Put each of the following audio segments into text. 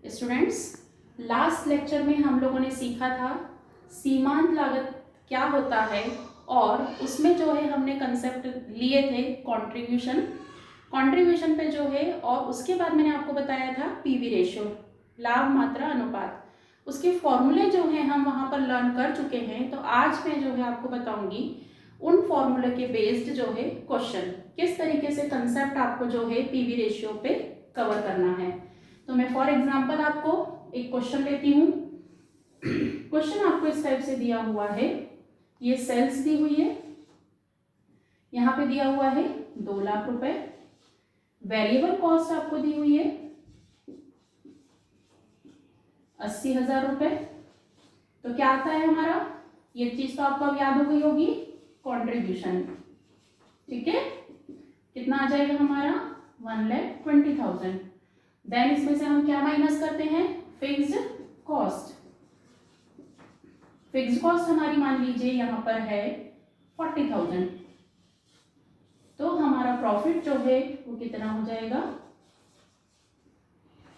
Students, last lecture में हम लोगों ने सीखा था सीमांत लागत क्या होता है और उसमें जो है हमने कंसेप्ट लिए थे कंट्रीब्यूशन पे जो है, और उसके बाद मैंने आपको बताया था पीवी रेशियो, लाभ मात्रा अनुपात। उसके फॉर्मूले जो हैं हम वहाँ पर लर्न कर चुके हैं। तो आज मैं जो है आपको बताऊंगी उन फॉर्मूले के बेस्ड जो है क्वेश्चन, किस तरीके से कंसेप्ट आपको जो है पीवी रेशियो पे कवर करना है। तो मैं फॉर एग्जांपल आपको एक क्वेश्चन लेती हूँ। क्वेश्चन आपको इस टाइप से दिया हुआ है, ये सेल्स दी हुई है, यहाँ पे दिया हुआ है 2 लाख रुपए, वेरिएबल कॉस्ट आपको दी हुई है 80,000 रुपए। तो क्या आता है हमारा, ये चीज तो आपको अब याद हो गई होगी, कॉन्ट्रीब्यूशन। ठीक है, कितना आ जाएगा हमारा 1,20,000। देन इसमें से हम क्या माइनस करते हैं, फिक्स्ड कॉस्ट। फिक्स्ड कॉस्ट हमारी मान लीजिए यहाँ पर है 40,000। तो हमारा प्रॉफिट जो है वो कितना हो जाएगा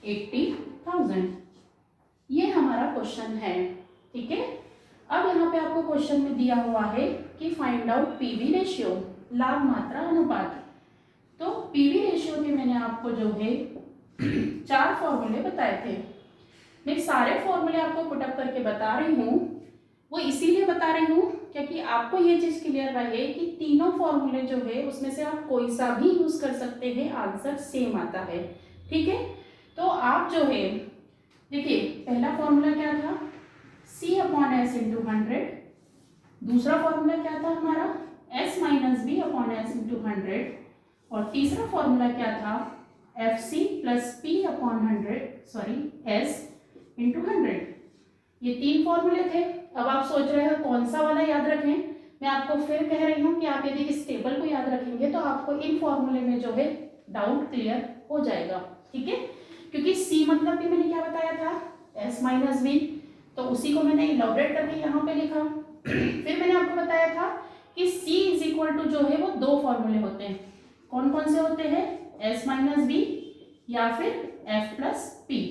80,000। ये हमारा क्वेश्चन है। ठीक है, अब यहाँ पे आपको क्वेश्चन में दिया हुआ है कि फाइंड आउट पीवी रेशियो, लाभ मात्रा अनुपात। तो पीवी रेशियो के मैंने आपको जो है 4 फॉर्मूले बताए थे। मैं सारे फॉर्मूले आपको पुटअप करके बता रही हूँ, वो इसीलिए बता रही हूँ क्योंकि आपको ये चीज क्लियर रहे कि तीनों फॉर्मूले जो है उसमें से आप कोई सा भी यूज कर सकते हैं, आंसर सेम आता है। ठीक है, तो आप जो है देखिए, पहला फॉर्मूला क्या था, C अपॉन एस इंटू 100। दूसरा फॉर्मूला क्या था हमारा, S minus B upon S into 100। और तीसरा फॉर्मूला क्या था, FC plus P upon 100 S into 100। ये 3 फॉर्मूले थे। अब आप सोच रहे हो कौन सा वाला याद रखें। मैं आपको फिर कह रही हूँ कि आप यदि इस टेबल को याद रखेंगे तो आपको इन फॉर्मूले में जो है डाउट क्लियर हो जाएगा। ठीक है, क्योंकि C मतलब भी मैंने क्या बताया था, S माइनस बी, तो उसी को मैंने इलैबोरेट करके यहाँ पे लिखा। फिर मैंने आपको बताया था कि C इज इक्वल टू जो है वो 2 फॉर्मूले होते हैं। कौन कौन से होते हैं, S माइनस बी या फिर F प्लस पी।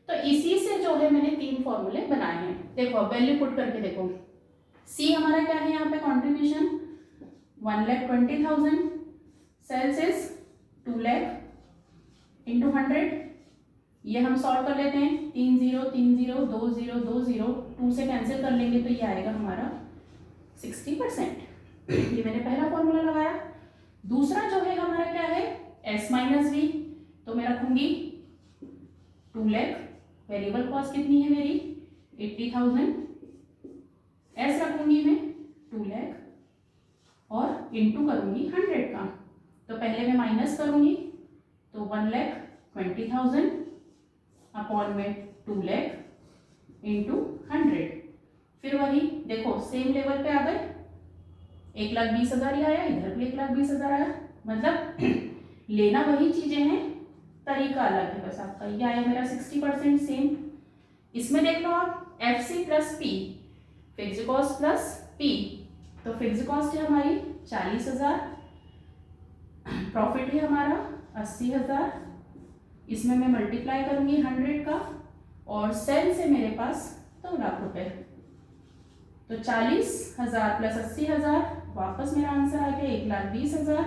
तो इसी से जो है मैंने 3 फॉर्मूले बनाए हैं। देखो अब वैल्यू पुट करके देखो, C हमारा क्या है यहाँ पे, contribution 1,20,000, sales is 2 lakh into 100। ये हम सॉल्व कर लेते हैं, 3 0 3 0 2 0 2 0, 2 से कैंसिल कर लेंगे तो ये आएगा हमारा 60%। ये मैंने पहला फॉर्मूला लगाया। दूसरा जो है हमारा क्या है, S माइनस बी, तो मैं रखूंगी 2 लाख, वेरिएबल कॉस्ट कितनी है मेरी 80,000, S रखूंगी मैं 2 लाख और इनटू करूंगी 100 का। तो पहले मैं माइनस करूंगी तो 1,20,000 अपॉन में 2 लाख इंटू 100। फिर वही देखो सेम लेवल पे आ गए, 1,20,000 ही आया, इधर भी 1,20,000 आया। मतलब लेना वही चीजें हैं, तरीका अलग है बस आपका। ये आया मेरा 60% सेम। इसमें देख लो आप, FC plus P, fixed cost plus P। तो फिक्स्ड कॉस्ट है हमारी 40,000, प्रॉफिट है हमारा 80,000, इसमें मैं मल्टीप्लाई करूंगी 100 का, और सेल से मेरे पास 2 लाख रुपए। तो 40,000 प्लस 80,000, वापस मेरा आंसर आ गया 1,20,000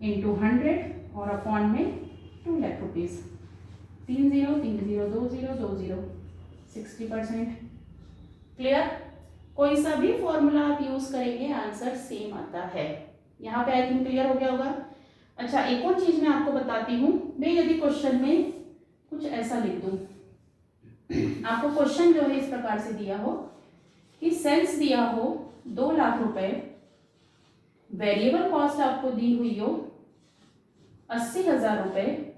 इंटू 100 और अपॉन में 2 लाख रुपीज। 3 0 3 0 2 0 2 0, 60%। क्लियर, कोई सा भी फॉर्मूला आप यूज करेंगे आंसर सेम आता है। यहाँ पे आई थिंक क्लियर हो गया होगा। अच्छा, एक और चीज मैं आपको बताती हूँ। मैं यदि क्वेश्चन में कुछ ऐसा लिख दूं, आपको क्वेश्चन जो है इस प्रकार से दिया हो कि सेल्स दिया हो 2 लाख रुपए, वेरिएबल कॉस्ट आपको दी हुई हो 80,000 रुपए,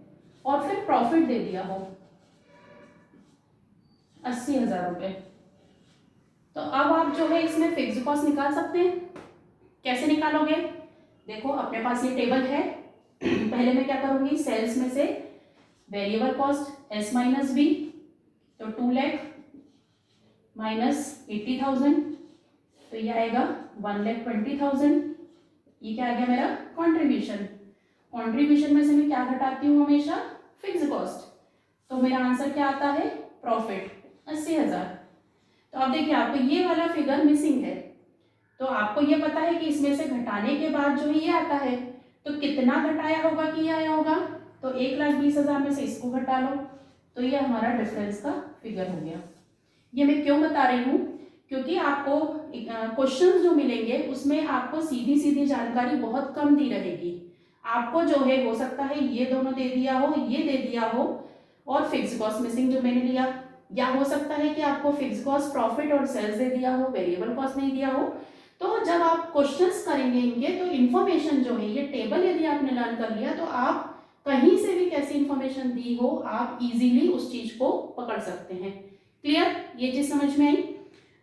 और फिर प्रॉफिट दे दिया हो 80,000 रुपए। तो अब आप जो है इसमें फिक्स्ड कॉस्ट निकाल सकते हैं। कैसे निकालोगे, देखो अपने पास ये टेबल है। पहले मैं क्या करूंगी, सेल्स में से variable cost S minus B, तो 2 लाख माइनस 80,000, तो ये आएगा 1,20,000। ये क्या आ गया मेरा कंट्रीब्यूशन। कंट्रीब्यूशन में से मैं क्या घटाती हूँ हमेशा, फिक्स्ड कॉस्ट। तो मेरा आंसर क्या आता है, प्रॉफिट 80,000। तो अब देखिए आपको ये वाला फिगर मिसिंग है, तो आपको ये पता है कि इसमें से घटाने के बाद जो ये आता है, तो कितना घटाया होगा कि ये आया होगा, तो 1,20,000 में से इसको घटा लो, तो ये हमारा डिफरेंस का फिगर हो गया। ये मैं क्यों बता रही हूँ, क्योंकि आपको क्वेश्चन जो मिलेंगे उसमें आपको सीधी सीधी जानकारी बहुत कम दी रहेगी। आपको जो है हो सकता है ये दोनों दे दिया हो, ये दे दिया हो, और फिक्स कॉस्ट मिसिंग जो मैंने लिया, या हो सकता है कि आपको फिक्स कॉस्ट, प्रॉफिट और सेल्स दे दिया हो, वेरिएबल कॉस्ट नहीं दिया हो। तो जब आप क्वेश्चंस करेंगे इनके, तो इन्फॉर्मेशन जो है, ये टेबल यदि आपने लर्न कर लिया, तो आप कहीं से भी कैसी इन्फॉर्मेशन दी हो, आप इजीली उस चीज को पकड़ सकते हैं। क्लियर, ये चीज समझ में आई।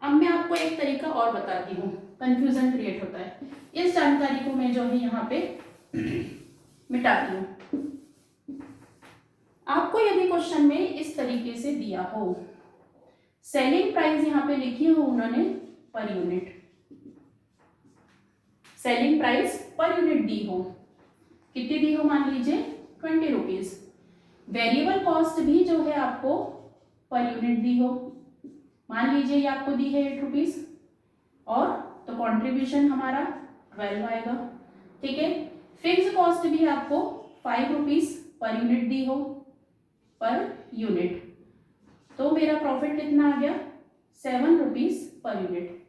अब मैं आपको एक तरीका और बताती हूँ, कंफ्यूजन क्रिएट होता है, इस जानकारी को मैं जो है यहाँ पे मिटाती हूँ। आपको यदि क्वेश्चन में इस तरीके से दिया हो, सेलिंग प्राइस यहाँ पे लिखी हो उन्होंने per unit, selling price per unit दी हो, कितनी दी हो, मान लीजिए 20 रुपीज। वेरिएबल कॉस्ट भी जो है आपको पर यूनिट दी हो, मान लीजिए ये आपको दी है 8 रुपीज, और तो कंट्रीब्यूशन हमारा 12 आएगा। ठीक है, फिक्स कॉस्ट भी आपको 5 रुपीज पर यूनिट दी हो, पर यूनिट, तो मेरा प्रॉफिट कितना आ गया, 7 रुपीज पर यूनिट।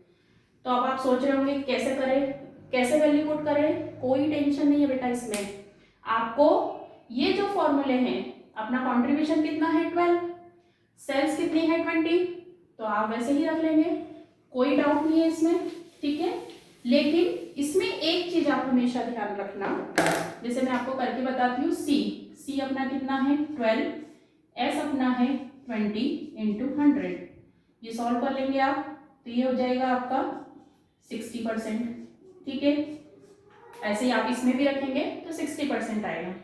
तो अब आप सोच रहे होंगे कैसे करें, कैसे वैल्यू पुट करें, कोई टेंशन नहीं है बेटा इसमें। आपको ये जो फॉर्मूले हैं, अपना कंट्रीब्यूशन कितना है 12, सेल्स कितनी है 20, तो आप वैसे ही रख लेंगे, कोई डाउट नहीं है इसमें। ठीक है, लेकिन इसमें एक चीज आप हमेशा ध्यान रखना, जैसे मैं आपको करके बताती हूँ, सी अपना कितना है 12, एस अपना है 20 इंटू 100, ये सॉल्व कर लेंगे आप, तो ये हो जाएगा आपका 60%। ठीक है, ऐसे ही आप इसमें भी रखेंगे तो 60% आएगा।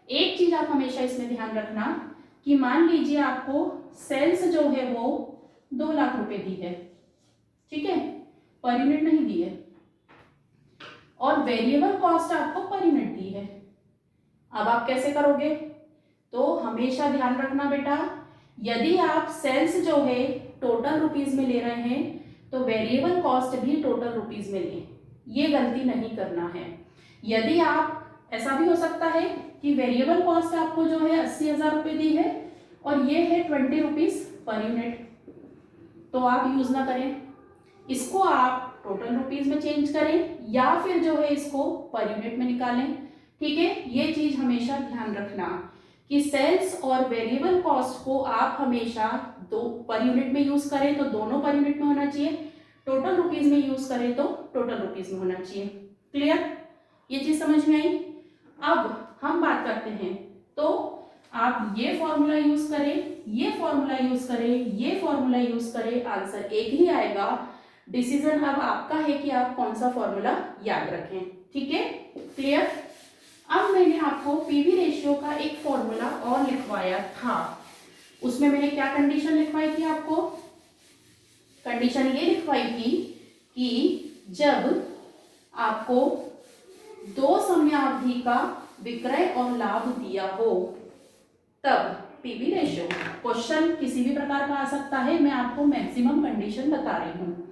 एक चीज आप हमेशा इसमें ध्यान रखना कि मान लीजिए आपको सेल्स जो है वो 2 लाख रुपए दी है, ठीक है, पर यूनिट नहीं दी है, और वेरिएबल कॉस्ट आपको पर यूनिट दी है। अब आप कैसे करोगे, तो हमेशा ध्यान रखना बेटा, यदि आप सेल्स जो है टोटल रुपीज में ले रहे हैं, तो वेरिएबल कॉस्ट भी टोटल रुपीज में लें, ये गलती नहीं करना है। यदि आप, ऐसा भी हो सकता है कि वेरिएबल कॉस्ट आपको जो है 80,000 रुपये दी है, और ये है 20 रुपीज पर यूनिट, तो आप यूज ना करें, इसको आप टोटल रुपीज में चेंज करें, या फिर जो है इसको पर यूनिट में निकालें। ठीक है, ये चीज हमेशा ध्यान रखना कि सेल्स और वेरिएबल कॉस्ट को आप हमेशा दो पर यूनिट में यूज करें तो दोनों पर यूनिट में होना चाहिए, टोटल रुपीज में यूज करें तो टोटल रुपीज में होना चाहिए। क्लियर, ये चीज समझ में आई। अब हम बात करते हैं, तो आप ये फॉर्मूला यूज करें, ये फॉर्मूला यूज करें, ये फॉर्मूला यूज करें, आंसर एक ही आएगा। डिसीजन अब आपका है कि आप कौन सा फॉर्मूला याद रखें। ठीक है, क्लियर। अब मैंने आपको पीवी रेशियो का एक फॉर्मूला और लिखवाया था, उसमें मैंने क्या कंडीशन लिखवाई थी आपको, कंडीशन ये लिखवाई थी कि जब आपको 2 समयावधि का विक्रय और लाभ दिया हो, तब पीवी रेशियो, क्वेश्चन किसी भी प्रकार का आ सकता है, मैं आपको मैक्सिमम कंडीशन बता रही हूँ।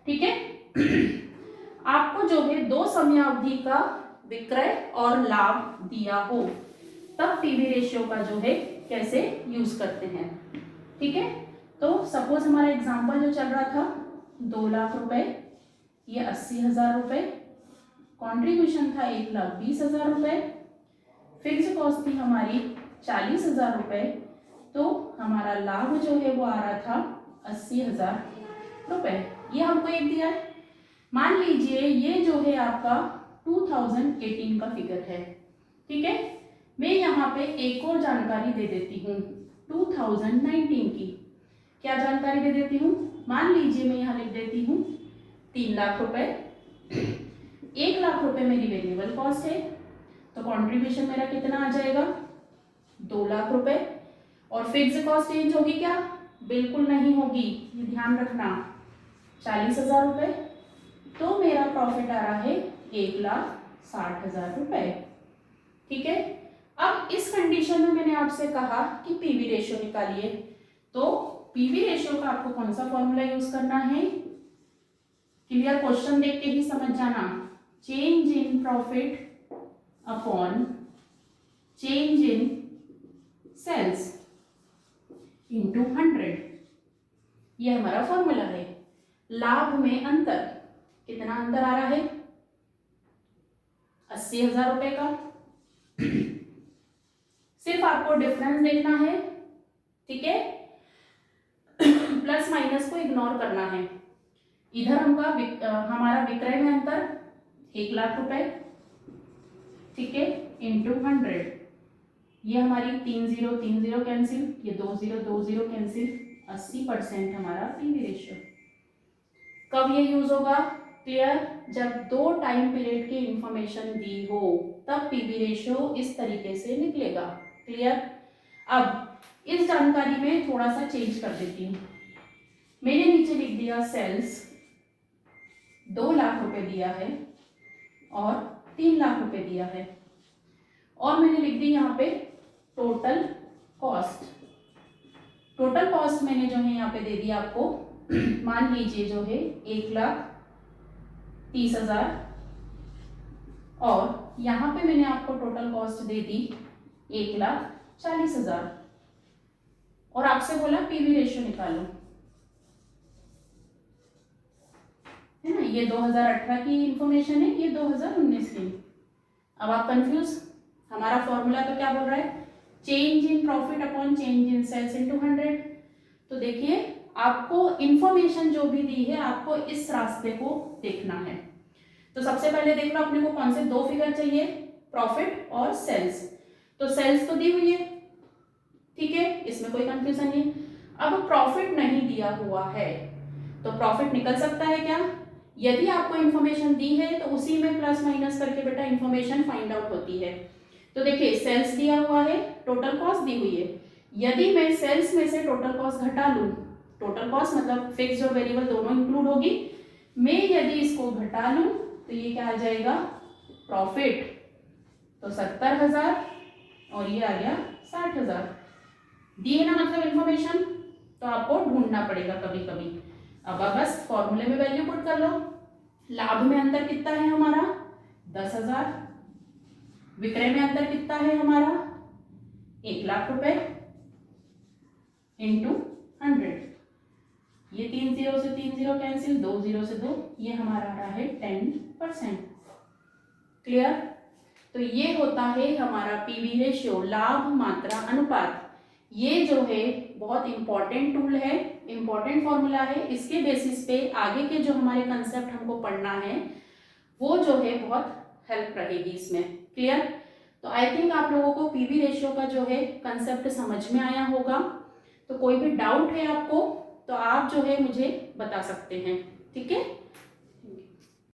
ठीक है, आपको जो है 2 समयावधि का विक्रय और लाभ दिया हो, तब पीवी रेशियो का जो है कैसे यूज करते हैं। ठीक है, तो सपोज हमारा एग्जांपल जो चल रहा था 2 लाख रुपए, ये 80,000 रुपए, कॉन्ट्रीब्यूशन था 1,20,000 रुपए, फिक्स कॉस्ट थी हमारी 40,000 रुपए, तो हमारा लाभ जो है वो आ रहा था 80,000 रुपए। ये हमको एक दिया है, मान लीजिए ये जो है आपका 2018 का फिगर है। ठीक है, मैं यहाँ पे एक और जानकारी दे देती हूँ 2019 की। क्या जानकारी दे देती हूँ, मान लीजिए मैं यहाँ लिख देती हूँ 3 लाख रुपए, 1 लाख रुपए मेरी वेरिएबल कॉस्ट है, तो कंट्रीब्यूशन मेरा कितना आ जाएगा 2 लाख रुपए, और फिक्स कॉस्ट चेंज होगी क्या, बिल्कुल नहीं होगी, ये ध्यान रखना, 40,000 रुपए, तो मेरा प्रॉफिट आ रहा है 1,60,000 रुपए। ठीक है, अब इस कंडीशन में मैंने आपसे कहा कि पीवी रेशियो निकालिए, तो पीवी रेशियो का आपको कौन सा फॉर्मूला यूज करना है? क्लियर, क्वेश्चन देख के ही समझ जाना। Change in profit upon change in sales into 100, ये हमारा फॉर्मूला है। लाभ में अंतर, कितना अंतर आ रहा है? 80,000 रुपए का। सिर्फ आपको डिफरेंस देखना है, ठीक है, प्लस माइनस को इग्नोर करना है। इधर हमारा विक्रय में अंतर 1,00,000 रुपए, ठीक है, इंटू 100, ये हमारी 3 0 3 0 कैंसिल, ये 2 0 2 0 कैंसिल, 80% हमारा पीवी रेशियो। कब ये यूज होगा? क्लियर, जब 2 टाइम पीरियड की इंफॉर्मेशन दी हो तब पीवी रेशियो इस तरीके से निकलेगा। क्लियर, अब इस जानकारी में थोड़ा सा चेंज कर देती हूँ। मैंने नीचे लिख दिया सेल्स 2 लाख रुपए दिया है और 3 लाख रुपए दिया है, और मैंने लिख दी यहाँ पे टोटल कॉस्ट। टोटल कॉस्ट मैंने जो है यहाँ पे दे दिया आपको, मान लीजिए जो है 1,30,000, और यहाँ पे मैंने आपको टोटल कॉस्ट दे दी 1,40,000, और आपसे बोला पीवी रेशियो निकालो, है ना। ये 2018 की इंफॉर्मेशन है, ये 2019 की। अब आप कंफ्यूज, हमारा फॉर्मूला तो क्या बोल रहा है? Change in profit upon change in sales into 100। तो देखिए, आपको इंफॉर्मेशन जो भी दी है आपको इस रास्ते को देखना है। तो सबसे पहले देख लो अपने को कौन से 2 फिगर चाहिए, प्रॉफिट और सेल्स। तो सेल्स तो दी हुई है, ठीक है, इसमें कोई कंफ्यूजन नहीं। अब प्रॉफिट नहीं दिया हुआ है, तो प्रॉफिट निकल सकता है क्या? यदि आपको इंफॉर्मेशन दी है तो उसी में प्लस माइनस करके बेटा इंफॉर्मेशन फाइंड आउट होती है। तो देखिए, सेल्स दिया हुआ है, टोटल कॉस्ट दी हुई है। यदि मैं सेल्स में से टोटल कॉस्ट घटा लूं, टोटल कॉस्ट मतलब फिक्स्ड और वेरिएबल दोनों इंक्लूड होगी, मैं यदि इसको घटा लूं तो ये क्या आ जाएगा? प्रॉफिट। तो 70,000 और ये आ गया 60,000। दी है ना मतलब इंफॉर्मेशन, तो आपको ढूंढना पड़ेगा कभी कभी। अब आप बस फॉर्मूले में वैल्यू पुट कर लो। लाभ में अंतर कितना है हमारा? 10,000। विक्रय में अंतर कितना है हमारा? 1,00,000 रुपए इंटू 100, ये 3 0 से 3 0 कैंसिल, 2 0 से 2, ये हमारा आ रहा है 10%। क्लियर, तो ये होता है हमारा पीवी रेशियो, लाभ मात्रा अनुपात। ये जो है बहुत इंपॉर्टेंट टूल है, इंपॉर्टेंट फॉर्मूला है। इसके बेसिस पे आगे के जो हमारे कंसेप्ट हमको पढ़ना है वो जो है बहुत हेल्प रहेगी इसमें। क्लियर, तो आई थिंक आप लोगों को पीवी रेशियो का जो है कंसेप्ट समझ में आया होगा। तो कोई भी डाउट है आपको तो आप जो है मुझे बता सकते हैं, ठीक है।